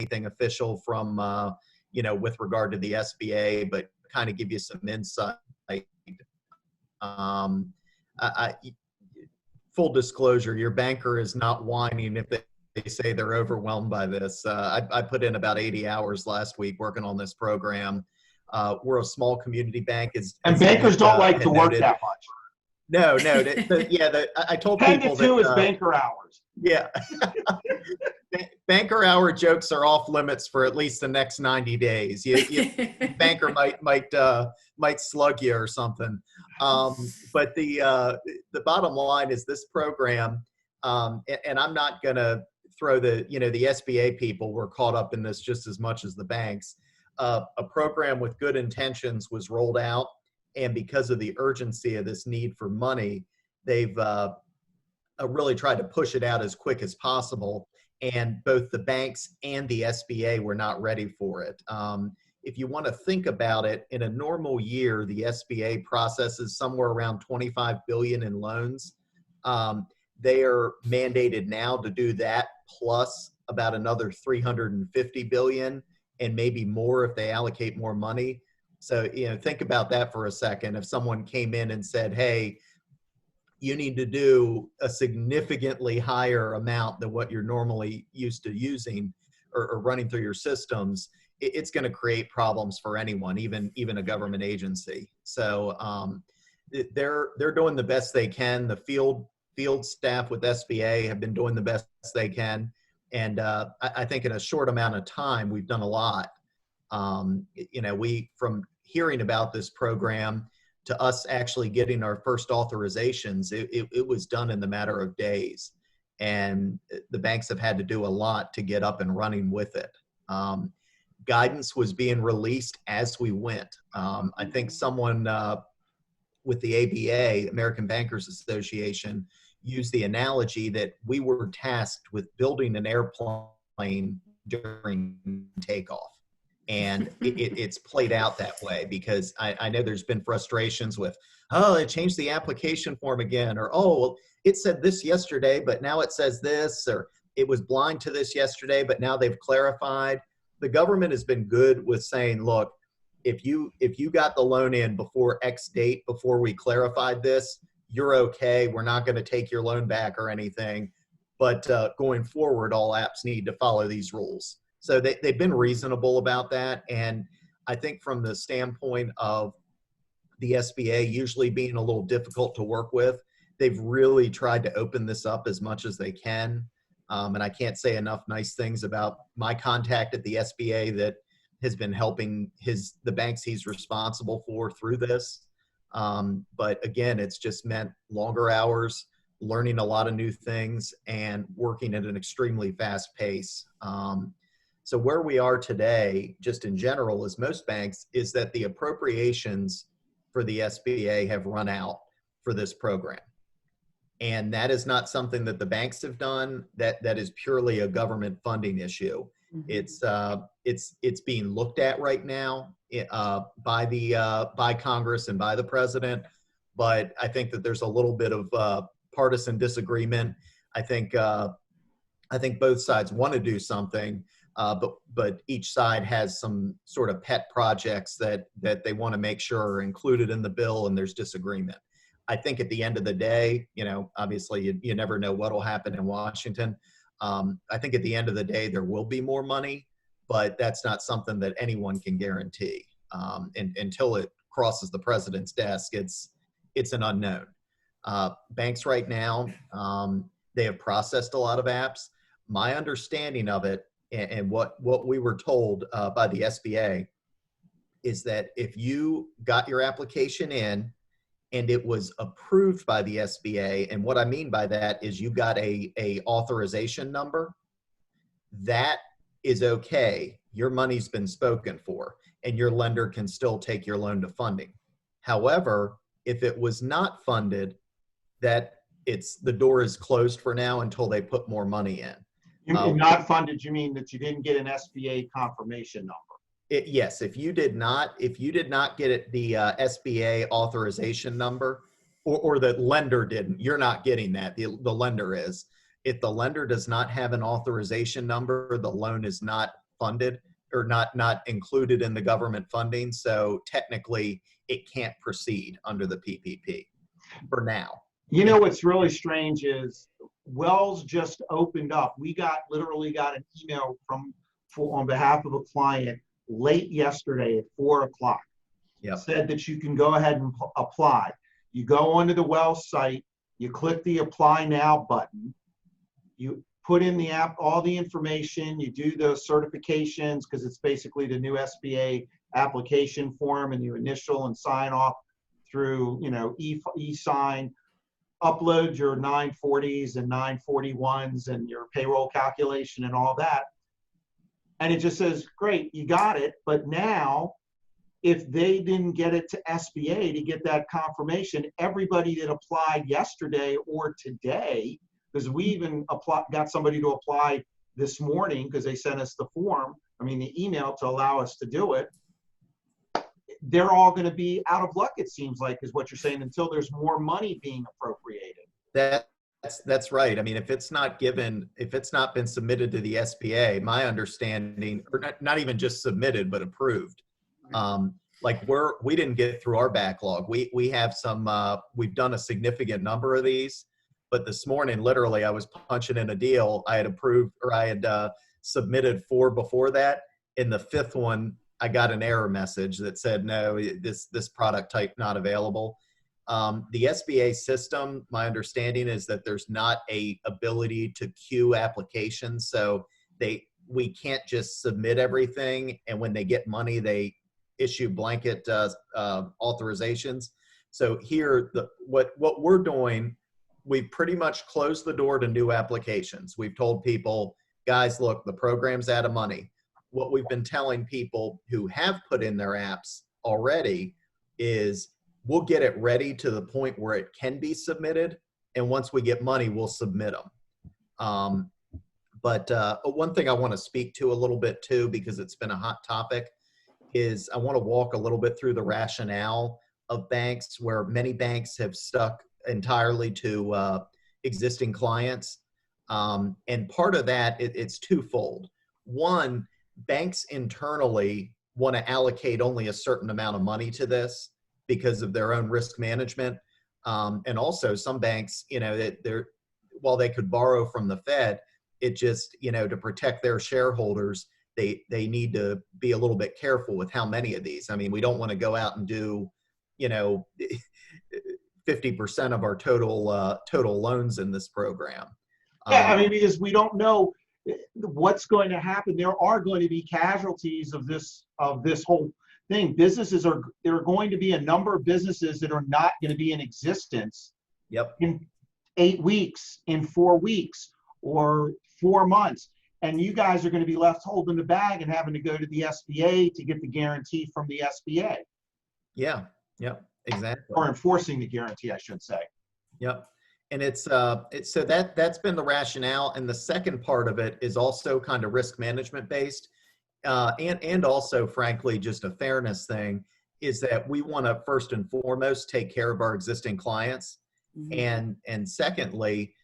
anything official from, with regard to the SBA, but kind of give you some insight. Full disclosure, your banker is not whining if they say they're overwhelmed by this. I put in about 80 hours last week working on this program. We're a small community bank. And bankers don't like to work that much. No. I told 10 people to 2 that, is banker hours. Yeah. Banker hour jokes are off limits for at least the next 90 days. Banker might slug you or something. But the bottom line is this program, and I'm not going to throw the SBA people were caught up in this just as much as the banks. A program with good intentions was rolled out, and because of the urgency of this need for money, they've really tried to push it out as quick as possible. And both the banks and the SBA were not ready for it. If you want to think about it, in a normal year, the SBA processes somewhere around 25 billion in loans. They are mandated now to do that plus about another 350 billion and maybe more if they allocate more money. So, think about that for a second. If someone came in and said, hey, you need to do a significantly higher amount than what you're normally used to using or running through your systems, it's going to create problems for anyone, even a government agency. So they're doing the best they can. The field staff with SBA have been doing the best they can. And I think in a short amount of time, we've done a lot. We, from hearing about this program to us actually getting our first authorizations, it was done in the matter of days. And the banks have had to do a lot to get up and running with it. Guidance was being released as we went. I think someone with the ABA, American Bankers Association, used the analogy that we were tasked with building an airplane during takeoff. And it's played out that way because I know there's been frustrations with, it changed the application form again, or, well, it said this yesterday, but now it says this, or it was blind to this yesterday, but now they've clarified. The government has been good with saying, look, if you got the loan in before X date, before we clarified this, you're okay. We're not going to take your loan back or anything. But going forward, all apps need to follow these rules. So they've been reasonable about that. And I think from the standpoint of the SBA usually being a little difficult to work with, they've really tried to open this up as much as they can. And I can't say enough nice things about my contact at the SBA that has been helping the banks he's responsible for through this. But again, it's just meant longer hours, learning a lot of new things, and working at an extremely fast pace. So where we are today, just in general, as most banks, is that the appropriations for the SBA have run out for this program. And that is not something that the banks have done. That is purely a government funding issue. Mm-hmm. It's being looked at right now by Congress and by the president. But I think that there's a little bit of partisan disagreement. I think both sides want to do something. But each side has some sort of pet projects that they want to make sure are included in the bill, and there's disagreement. I think at the end of the day, obviously you never know what will happen in Washington. I think at the end of the day, there will be more money, but that's not something that anyone can guarantee. And until it crosses the president's desk, it's an unknown. Banks right now, they have processed a lot of apps. My understanding of it, and what we were told by the SBA, is that if you got your application in and it was approved by the SBA, and what I mean by that is you got a authorization number, that is okay. Your money's been spoken for, and your lender can still take your loan to funding. However, if it was not funded, the door is closed for now until they put more money in. Not funded, you mean that you didn't get an SBA confirmation number? Yes, if you did not get the SBA authorization number, or the lender didn't, you're not getting that. The lender is. If the lender does not have an authorization number, the loan is not funded or not included in the government funding. So technically it can't proceed under the PPP for now. You know what's really strange is Wells just opened up. We literally got an email on behalf of a client late yesterday at 4 o'clock. Yep. Said that you can go ahead and apply. You go onto the Wells site, you click the Apply Now button, you put in the app, all the information, you do those certifications because it's basically the new SBA application form, and you initial and sign off through, e-sign, upload your 940s and 941s and your payroll calculation and all that. And it just says, great, you got it. But now, if they didn't get it to SBA to get that confirmation, everybody that applied yesterday or today, because we even got somebody to apply this morning because they sent us the email to allow us to do it, they're all going to be out of luck, it seems like, is what you're saying, until there's more money being appropriated. That's right. I mean, if it's not been submitted to the SBA, my understanding, or not even just submitted, but approved. We didn't get through our backlog. We have we've done a significant number of these, but this morning, literally, I was punching in a deal. I had approved, or I had submitted 4 before that. In the 5th one, I got an error message that said, no, this product type not available. The SBA system, my understanding is that there's not a ability to queue applications. So we can't just submit everything, and when they get money, they issue blanket authorizations. So here, what we're doing, we've pretty much closed the door to new applications. We've told people, guys, look, the program's out of money. What we've been telling people who have put in their apps already is we'll get it ready to the point where it can be submitted. And once we get money, we'll submit them. But one thing I want to speak to a little bit too, because it's been a hot topic, is I want to walk a little bit through the rationale of banks, where many banks have stuck entirely to existing clients. And part of that, it's twofold. One, banks internally want to allocate only a certain amount of money to this because of their own risk management. And also some banks, while they could borrow from the Fed, it just, to protect their shareholders, they need to be a little bit careful with how many of these. I mean, we don't want to go out and do, 50% of our total loans in this program. Yeah, because we don't know what's going to happen. There are going to be casualties of this whole thing. There are going to be a number of businesses that are not going to be in existence. Yep. In 8 weeks, in 4 weeks, or 4 months. And you guys are going to be left holding the bag and having to go to the SBA to get the guarantee from the SBA. Yeah, exactly. Or enforcing the guarantee, I should say. Yep. And it's so that's been the rationale. And the second part of it is also kind of risk management based. And also, frankly, just a fairness thing, is that we want to first and foremost take care of our existing clients. Mm-hmm. And secondly,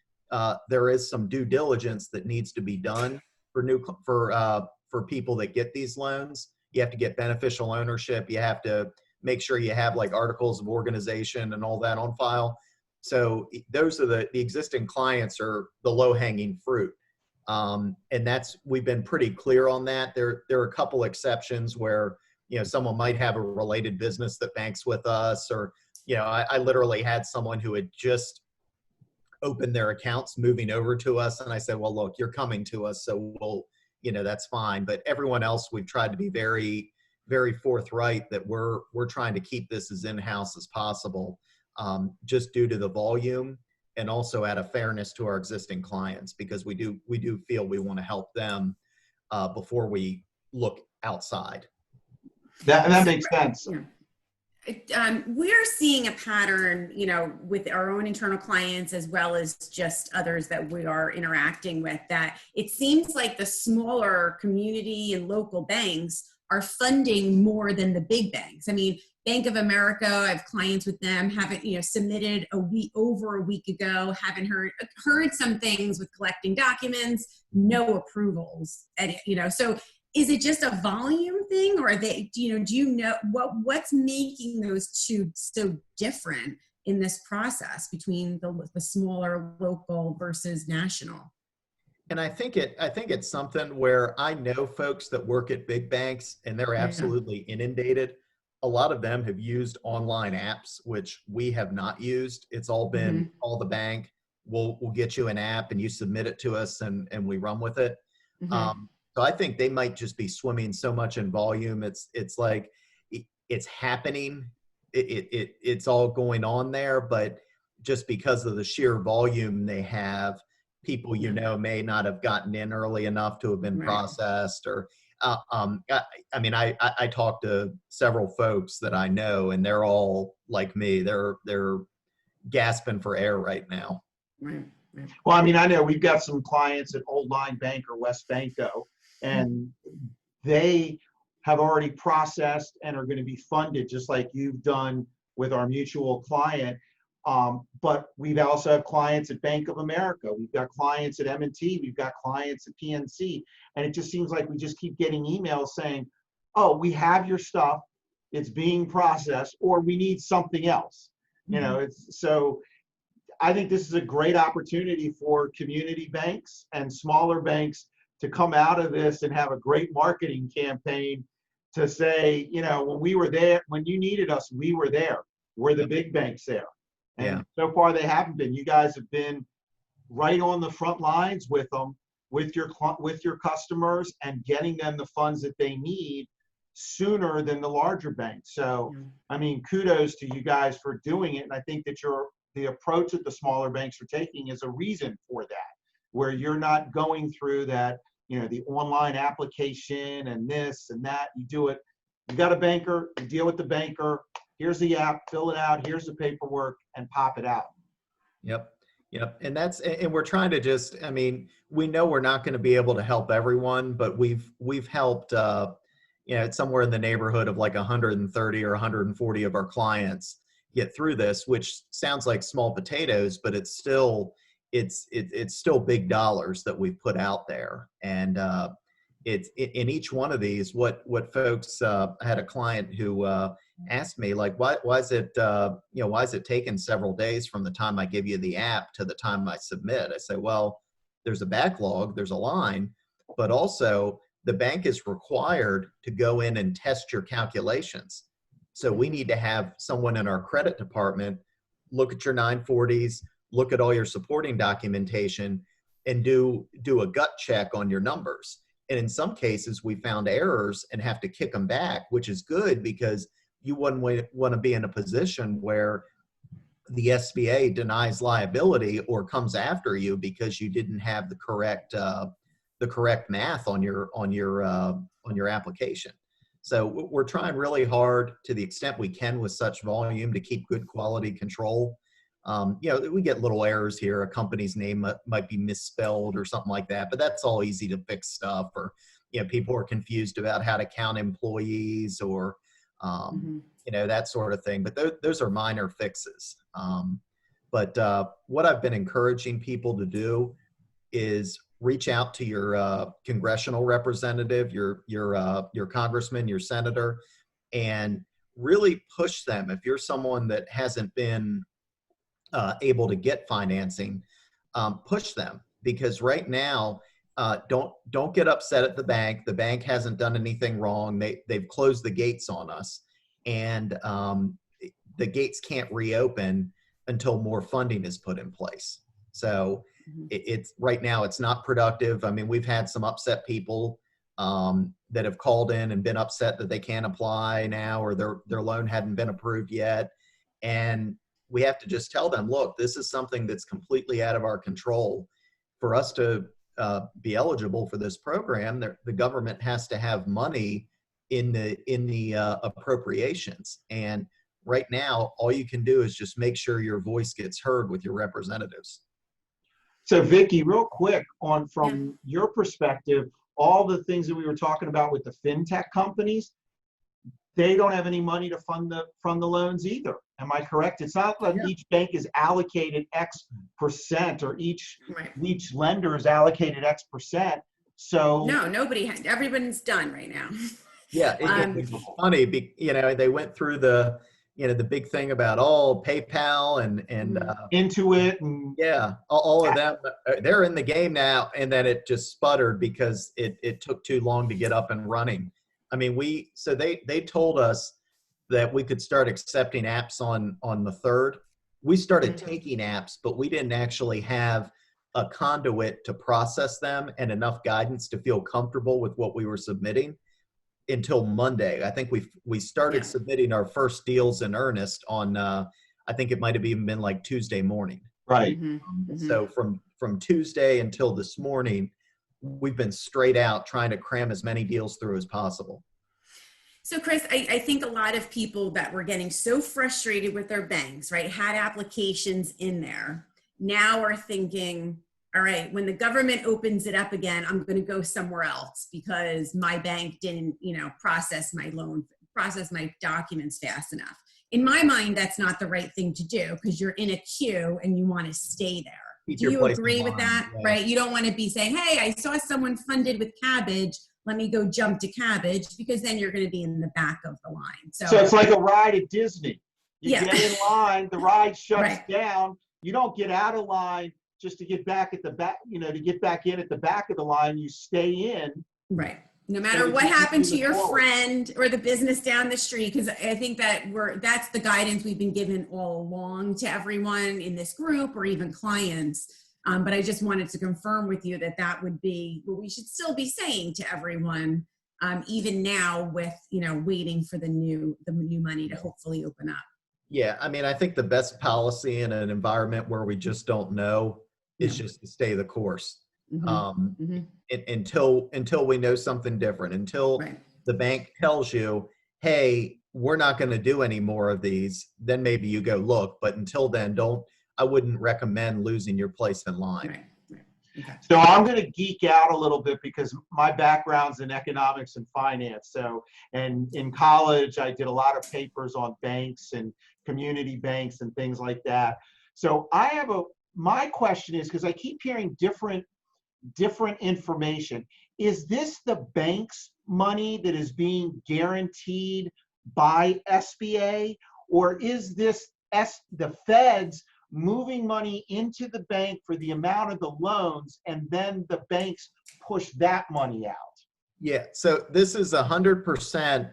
there is some due diligence that needs to be done for people that get these loans. You have to get beneficial ownership. You have to make sure you have like articles of organization and all that on file. So those are the existing clients are the low-hanging fruit. And we've been pretty clear on that. There are a couple exceptions where, someone might have a related business that banks with us, or, I literally had someone who had just opened their accounts moving over to us. And I said, well, look, you're coming to us, so we'll, that's fine. But everyone else, we've tried to be very, very forthright that we're trying to keep this as in-house as possible, just due to the volume, and also out of fairness to our existing clients, because we do feel we want to help them before we look outside. That makes sense. We're seeing a pattern, with our own internal clients as well as just others that we are interacting with, that it seems like the smaller community and local banks are funding more than the big banks. I mean, Bank of America, I have clients with them, haven't, submitted over a week ago, haven't heard some things with collecting documents, no approvals, and, so is it just a volume thing, or do you know what's making those two so different in this process between the smaller local versus national? And I think it's something where I know folks that work at big banks and they're absolutely inundated. A lot of them have used online apps, which we have not used. It's all been call the bank. We'll get you an app and you submit it to us and we run with it. So I think they might just be swimming so much in volume. It's like it's happening. It's all going on there, but just because of the sheer volume they have, people may not have gotten in early enough to have been processed. Or I talked to several folks that I know, and they're all like me. They're gasping for air right now. Right. Well, I mean, I know we've got some clients at Old Line Bank or West Banco, and they have already processed and are going to be funded just like you've done with our mutual client. But we've also have clients at Bank of America. We've got clients at M&T. We've got clients at PNC. And it just seems like we just keep getting emails saying, oh, we have your stuff, it's being processed, or we need something else. So I think this is a great opportunity for community banks and smaller banks to come out of this and have a great marketing campaign to say, when we were there, when you needed us, we were there. We're the big banks there. And so far they haven't been. You guys have been right on the front lines with them, with your customers, and getting them the funds that they need sooner than the larger banks. So, I mean, kudos to you guys for doing it. And I think that the approach that the smaller banks are taking is a reason for that, where you're not going through that, the online application and this and that. You do it. You got a banker, you deal with the banker. Here's the app, fill it out. Here's the paperwork, and pop it out. Yep. And we're trying to we know we're not going to be able to help everyone, but we've helped, it's somewhere in the neighborhood of like 130 or 140 of our clients get through this, which sounds like small potatoes, but it's still big dollars that we've put out there. And it's in each one of these, what folks, I had a client who asked me, like, why is it taking several days from the time I give you the app to the time I submit? I say, well, there's a backlog, there's a line, but also the bank is required to go in and test your calculations. So we need to have someone in our credit department look at your 940s, look at all your supporting documentation, and do a gut check on your numbers. And in some cases, we found errors and have to kick them back, which is good because you wouldn't want to be in a position where the SBA denies liability or comes after you because you didn't have the correct math on your application. So we're trying really hard to the extent we can with such volume to keep good quality control. We get little errors here. A company's name might be misspelled or something like that, but that's all easy to fix stuff. Or, people are confused about how to count employees or, that sort of thing. But those are minor fixes. But what I've been encouraging people to do is reach out to your congressional representative, your congressman, your senator, and really push them. If you're someone that hasn't been able to get financing, push them, because right now, don't get upset at the bank. The bank hasn't done anything wrong. They've closed the gates on us, and the gates can't reopen until more funding is put in place. So it's right now it's not productive. I mean, we've had some upset people that have called in and been upset that they can't apply now, or their loan hadn't been approved yet, and we have to just tell them, look, this is something that's completely out of our control. For us to be eligible for this program, the government has to have money in the appropriations. And right now, all you can do is just make sure your voice gets heard with your representatives. So Vicki, real quick, from your perspective, all the things that we were talking about with the fintech companies, they don't have any money to fund the loans either. Am I correct? It's not like each bank is allocated X percent, or each lender is allocated X percent. So No, nobody, everyone's done right now. Yeah, it's funny, they went through the big thing about PayPal and Intuit and yeah, all of them, they're in the game now, and then it just sputtered because it took too long to get up and running. I mean, they told us that we could start accepting apps on the 3rd. We started taking apps, but we didn't actually have a conduit to process them and enough guidance to feel comfortable with what we were submitting until Monday. I think we started submitting our first deals in earnest on I think it might have even been like Tuesday morning. right. So from Tuesday until this morning, we've been straight out trying to cram as many deals through as possible. So Chris, I think a lot of people that were getting so frustrated with their banks, right, had applications in there, now are thinking, all right, when the government opens it up again, I'm going to go somewhere else because my bank didn't, process my loan, process my documents fast enough. In my mind, that's not the right thing to do because you're in a queue and you want to stay there. Do you agree with that? Yeah. Right? You don't want to be saying, hey, I saw someone funded with cabbage. Let me go jump to cabbage, because then you're going to be in the back of the line. So it's like a ride at Disney. You get in line, the ride shuts down. You don't get out of line just to get back at the back, to get back in at the back of the line. You stay in. Right. No matter what happened to your friend or the business down the street, because I think that's the guidance we've been given all along to everyone in this group or even clients. But I just wanted to confirm with you that would be what we should still be saying to everyone, even now with, waiting for the new money to hopefully open up. Yeah. I mean, I think the best policy in an environment where we just don't know is just to stay the course. Until we know something different, until the bank tells you, hey, we're not going to do any more of these, then maybe you go look. But until then, I wouldn't recommend losing your place in line. Okay. So I'm going to geek out a little bit because my background's in economics and finance. So, and in college, I did a lot of papers on banks and community banks and things like that. So my question is, because I keep hearing different information. Is this the bank's money that is being guaranteed by SBA, or is this the feds moving money into the bank for the amount of the loans, and then the banks push that money out? Yeah, so this is 100%,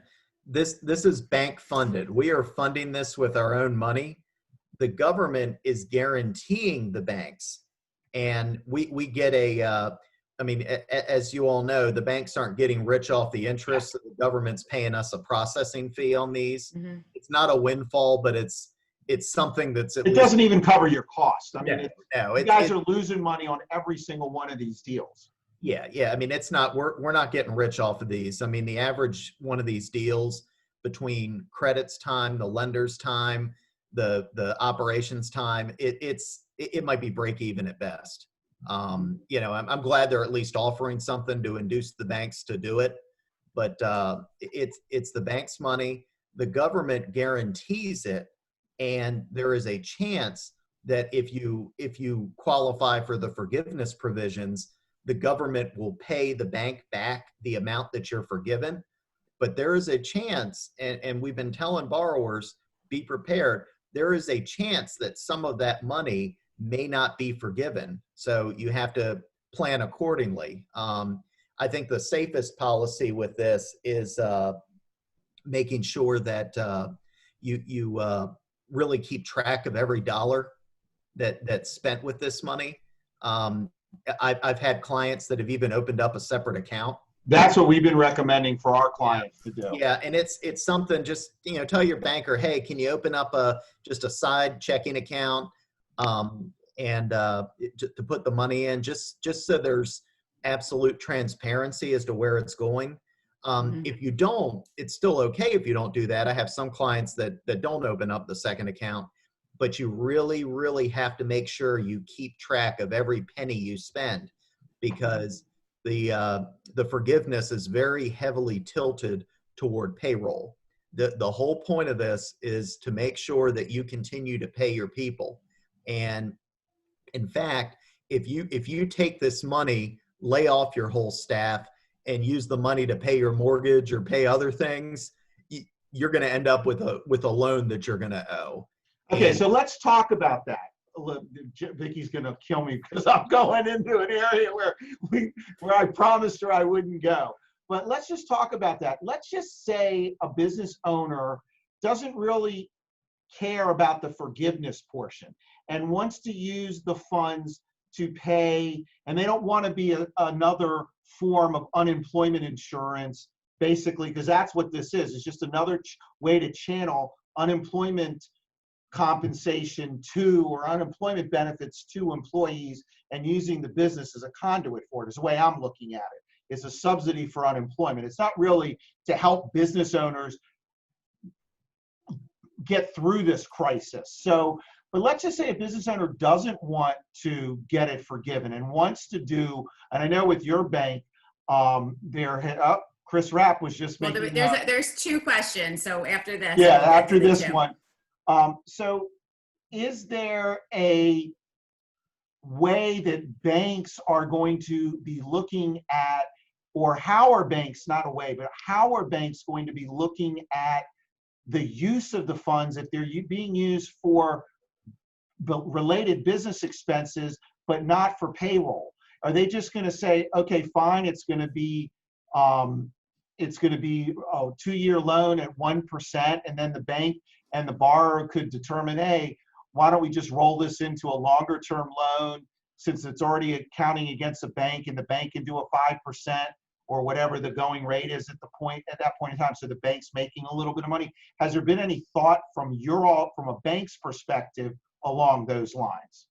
this is bank funded. We are funding this with our own money. The government is guaranteeing the banks, and we get as you all know, the banks aren't getting rich off the interest. The government's paying us a processing fee on these. It's not a windfall, but it's something that's it doesn't even cover your cost. I mean, you guys are losing money on every single one of these deals. Yeah. I mean, it's not, we're not getting rich off of these. I mean, the average one of these deals, between credits time, the lender's time, the operations time, it might be break even at best. I'm glad they're at least offering something to induce the banks to do it, but it's the bank's money. The government guarantees it, and there is a chance that if you qualify for the forgiveness provisions, the government will pay the bank back the amount that you're forgiven. But there is a chance, and we've been telling borrowers, be prepared. There is a chance that some of that money may not be forgiven. So you have to plan accordingly. I think the safest policy with this is making sure that you really keep track of every dollar that's spent with this money. I've had clients that have even opened up a separate account. That's what we've been recommending for our clients to do. Yeah, and it's something, just tell your banker, hey, can you open up just a side checking account and to put the money in, just so there's absolute transparency as to where it's going. If you don't, it's still okay if you don't do that. I have some clients that don't open up the second account, but you really, really have to make sure you keep track of every penny you spend, because the forgiveness is very heavily tilted toward payroll. The whole point of this is to make sure that you continue to pay your people. And in fact, if you take this money lay off your whole staff and use the money to pay your mortgage or pay other things, you're going to end up with a loan that you're going to owe. Okay, so let's talk about that. Vicky's going to kill me because I'm going into an area where I promised her I wouldn't go. But let's just talk about that. Let's just say a business owner doesn't really care about the forgiveness portion and wants to use the funds to pay, and they don't want to be another form of unemployment insurance, basically, because that's what this is. It's just another way to channel unemployment compensation to, or unemployment benefits to employees, and using the business as a conduit for it is the way I'm looking at it. It's a subsidy for unemployment. It's not really to help business owners get through this crisis. So, but let's just say a business owner doesn't want to get it forgiven and wants to do, and I know with your bank, Chris Rapp was just making. Well, there's two questions. So after this. Yeah, after this one. So is there a way that banks are going to be looking at, or how are banks, not a way, but how are banks going to be looking at the use of the funds if they're being used for related business expenses, but not for payroll? Are they just going to say, okay, fine, it's going to be a 2-year loan at 1%, and then the bank and the borrower could determine, hey, why don't we just roll this into a longer term loan since it's already counting against the bank, and the bank can do a 5% or whatever the going rate is at that point in time, so the bank's making a little bit of money. Has there been any thought from a bank's perspective along those lines?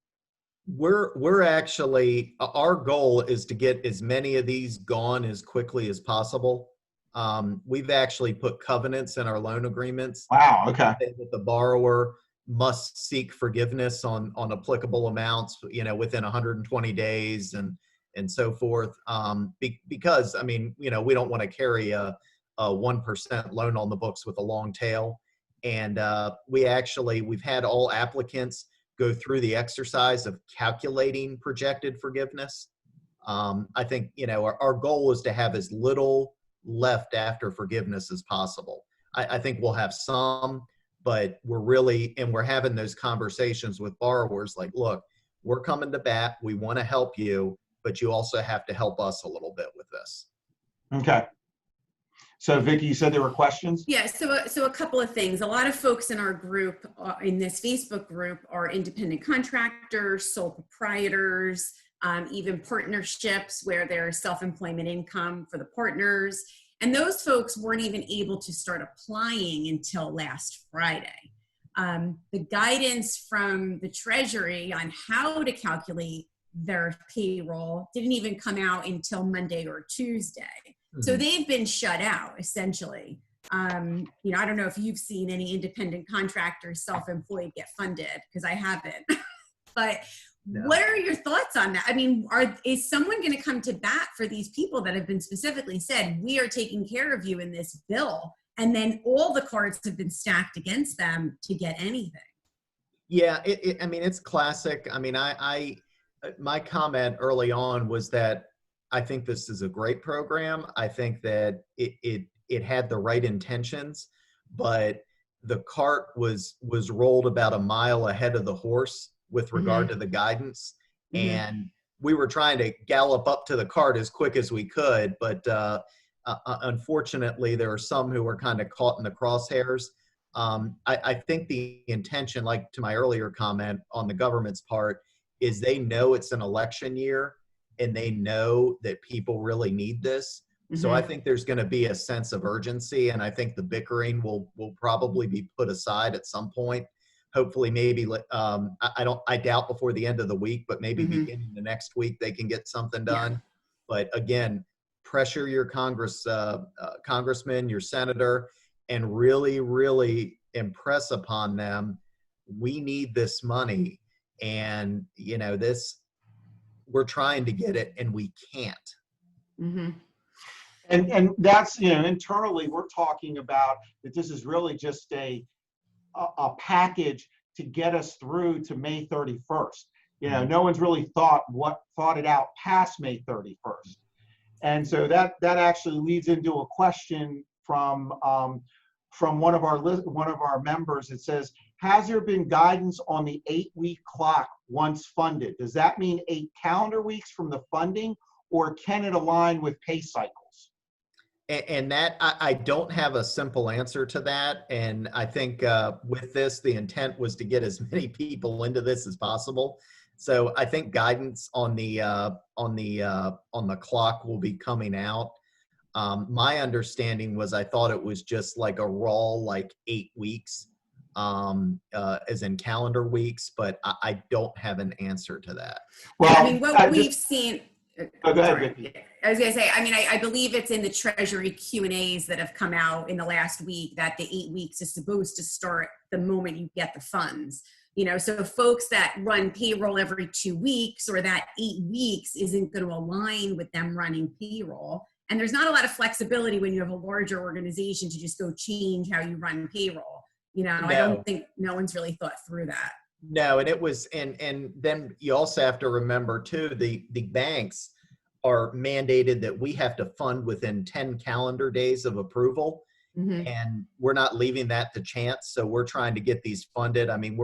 We're actually, our goal is to get as many of these gone as quickly as possible. We've actually put covenants in our loan agreements. Wow, okay. That the borrower must seek forgiveness on applicable amounts, within 120 days and so forth. Because, I mean, we don't want to carry a 1% loan on the books with a long tail. And we've had all applicants go through the exercise of calculating projected forgiveness. I think, our goal is to have as little left after forgiveness as possible. I think we'll have some, but we're having those conversations with borrowers like, look, we're coming to bat. We want to help you, but you also have to help us a little bit with this. Okay. So Vicki, you said there were questions? Yeah, so a couple of things. A lot of folks in our group, in this Facebook group, are independent contractors, sole proprietors, even partnerships where there's self-employment income for the partners. And those folks weren't even able to start applying until last Friday. The guidance from the Treasury on how to calculate their payroll didn't even come out until Monday or Tuesday. Mm-hmm. So they've been shut out, essentially. I don't know if you've seen any independent contractors, self-employed, get funded, because I haven't. But no. What are your thoughts on that? I mean, is someone going to come to bat for these people that have been specifically said, we are taking care of you in this bill, and then all the cards have been stacked against them to get anything? Yeah, it's classic. I mean, my comment early on was that I think this is a great program. I think that it had the right intentions, but the cart was rolled about a mile ahead of the horse with regard to the guidance. And we were trying to gallop up to the cart as quick as we could, but unfortunately there are some who were kind of caught in the crosshairs. I think the intention, like to my earlier comment on the government's part, is they know it's an election year and they know that people really need this. So I think there's going to be a sense of urgency, and I think the bickering will probably be put aside at some point. Hopefully, maybe I doubt before the end of the week, but maybe beginning the next week they can get something done. Yeah. But again, pressure your congressman, your senator, and really, really impress upon them, we need this money, and we're trying to get it and we can't. And that's, internally we're talking about that this is really just a package to get us through to May 31st. No one's really thought it out past May 31st. And so that actually leads into a question from one of our members. It says, has there been guidance on the 8-week clock once funded? Does that mean 8 calendar weeks from the funding, or can it align with pay cycles? And that, I don't have a simple answer to that. And I think with this, the intent was to get as many people into this as possible. So I think guidance on the clock will be coming out. My understanding was, I thought it was just like a raw, like 8 weeks, as in calendar weeks, but I don't have an answer to that. Well, I mean, what we've seen. Oh, go ahead, Vicki. I was going to say, I mean, I believe it's in the Treasury Q&As that have come out in the last week that the 8 weeks is supposed to start the moment you get the funds. So folks that run payroll every 2 weeks, or that 8 weeks isn't going to align with them running payroll. And there's not a lot of flexibility when you have a larger organization to just go change how you run payroll. No. I don't think no one's really thought through that. No, and it was, and then you also have to remember too, the banks are mandated that we have to fund within 10 calendar days of approval. Mm-hmm. And we're not leaving that to chance. So we're trying to get these funded. I mean,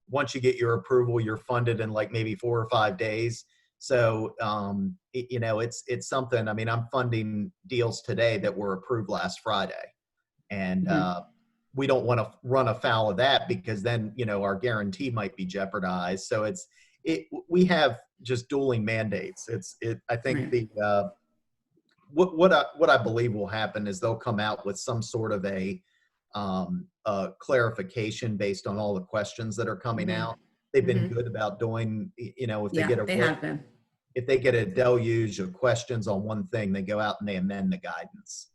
once you get your approval, you're funded in like maybe 4 or 5 days. So, it's something. I mean, I'm funding deals today that were approved last Friday, and we don't want to run afoul of that, because then, our guarantee might be jeopardized. So we have just dueling mandates. I think what I believe will happen is they'll come out with some sort of a clarification based on all the questions that are coming out. They've been good about doing, if they get a deluge of questions on one thing, they go out and they amend the guidance.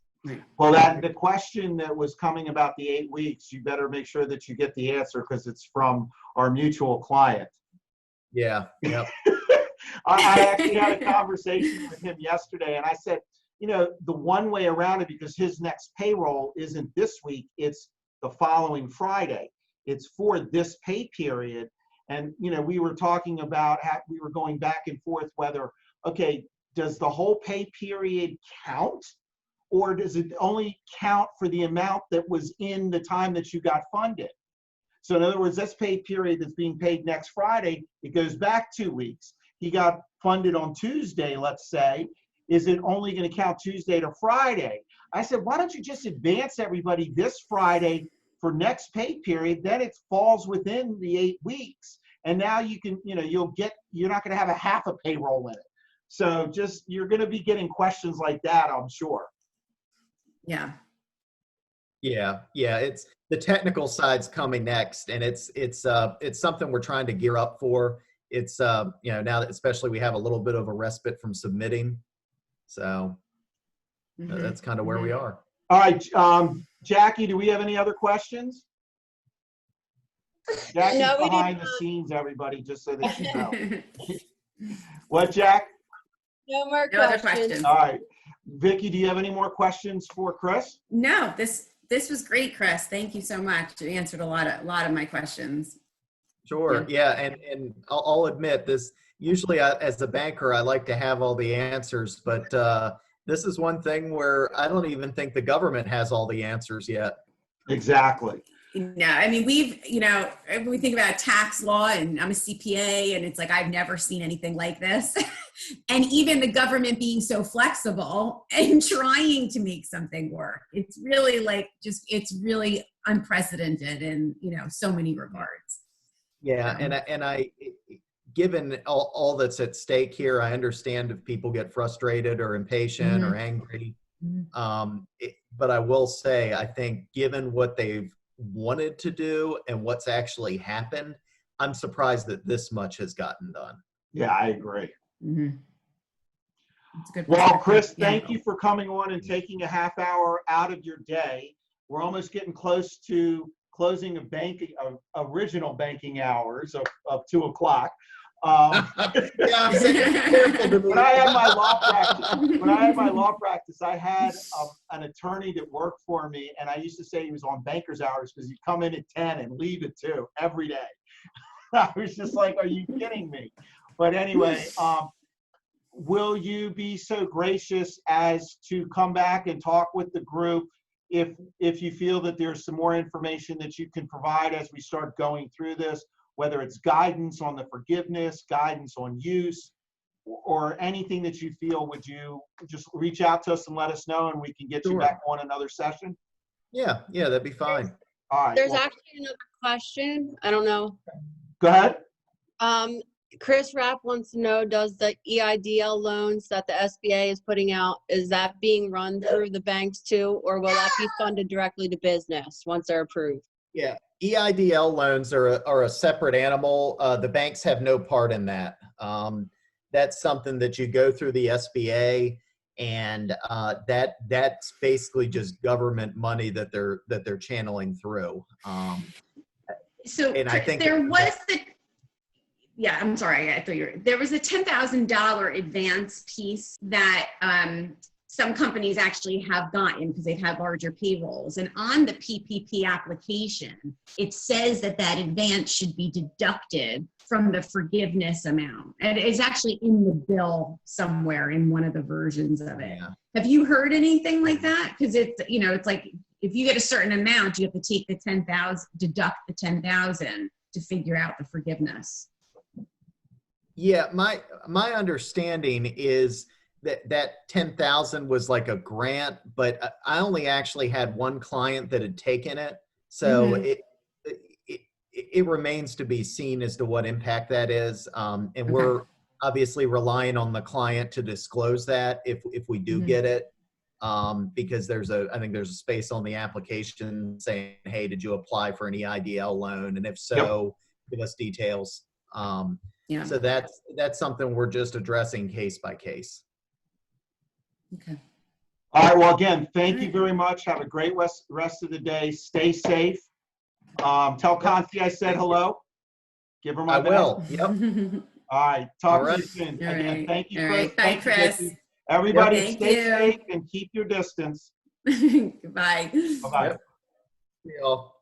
Well, the question that was coming about the 8 weeks, you better make sure that you get the answer, because it's from our mutual client. Yeah. Yep. I actually had a conversation with him yesterday, and I said, the one way around it, because his next payroll isn't this week, it's the following Friday. It's for this pay period. And, we were talking about how we were going back and forth whether, okay, does the whole pay period count? Or does it only count for the amount that was in the time that you got funded? So in other words, this pay period that's being paid next Friday, it goes back 2 weeks. He got funded on Tuesday, let's say. Is it only going to count Tuesday to Friday? I said, why don't you just advance everybody this Friday for next pay period? Then it falls within the 8 weeks. And now you can, you're not going to have a half a payroll in it. So you're going to be getting questions like that, I'm sure. Yeah. Yeah. It's the technical side's coming next, and it's something we're trying to gear up for. It's now that especially we have a little bit of a respite from submitting, so that's kind of where we are. All right, Jackie, do we have any other questions? Jackie's behind the scenes, everybody, just so that you know. What, Jack? No more other questions. All right. Vicki, do you have any more questions for Chris? No, this was great, Chris. Thank you so much. You answered a lot of my questions. Sure. Yeah. And I'll admit this, usually as a banker, I like to have all the answers, but this is one thing where I don't even think the government has all the answers yet. Exactly. No, I mean, when we think about tax law, and I'm a CPA, and it's like, I've never seen anything like this. And even the government being so flexible and trying to make something work, it's really it's really unprecedented in, so many regards. Yeah. And I given all that's at stake here, I understand if people get frustrated or impatient or angry. But I will say, I think given what they've wanted to do and what's actually happened, I'm surprised that this much has gotten done. Yeah, I agree. That's a good well, Chris, thank you for coming on and taking a half hour out of your day. We're almost getting close to closing of original banking hours of 2 o'clock. Yeah, I'm saying, when I had my law practice, I had an attorney that worked for me, and I used to say he was on banker's hours because he'd come in at 10 and leave at 2 every day. I was just like, are you kidding me? But anyway, will you be so gracious as to come back and talk with the group if you feel that there's some more information that you can provide as we start going through this, whether it's guidance on the forgiveness, guidance on use, or anything that you feel? Would you just reach out to us and let us know, and we can get you back on another session? Yeah, that'd be fine. All right. There's actually another question. I don't know. Go ahead. Chris Rapp wants to know, does the EIDL loans that the SBA is putting out, is that being run through the banks too, or will that be funded directly to business once they're approved? Yeah, EIDL loans are a separate animal. The banks have no part in that. That's something that you go through the SBA, and that's basically just government money that they're channeling through. So and I think there was the, yeah, I'm sorry, I thought there was a $10,000 advance piece that some companies actually have gotten because they've had larger payrolls. And on the PPP application, it says that advance should be deducted from the forgiveness amount. And it's actually in the bill somewhere in one of the versions of it. Yeah. Have you heard anything like that? Because it's, it's like, if you get a certain amount, you have to take the 10,000, deduct the 10,000 to figure out the forgiveness. Yeah, my understanding is that 10,000 was like a grant, but I only actually had one client that had taken it. So it remains to be seen as to what impact that is. And we're obviously relying on the client to disclose that if we do get it, because I think there's a space on the application saying, hey, did you apply for an EIDL loan? And if so, give us details. So that's something we're just addressing case by case. Okay. All right. Well, again, thank you very much. Have a great rest of the day. Stay safe. Tell Conti I said hello. Give her my best. I will. Yep. All right. Talk to you soon. Again, thank you, Chris. Bye, Chris. Everybody, stay safe and keep your distance. Goodbye. Bye-bye. See y'all.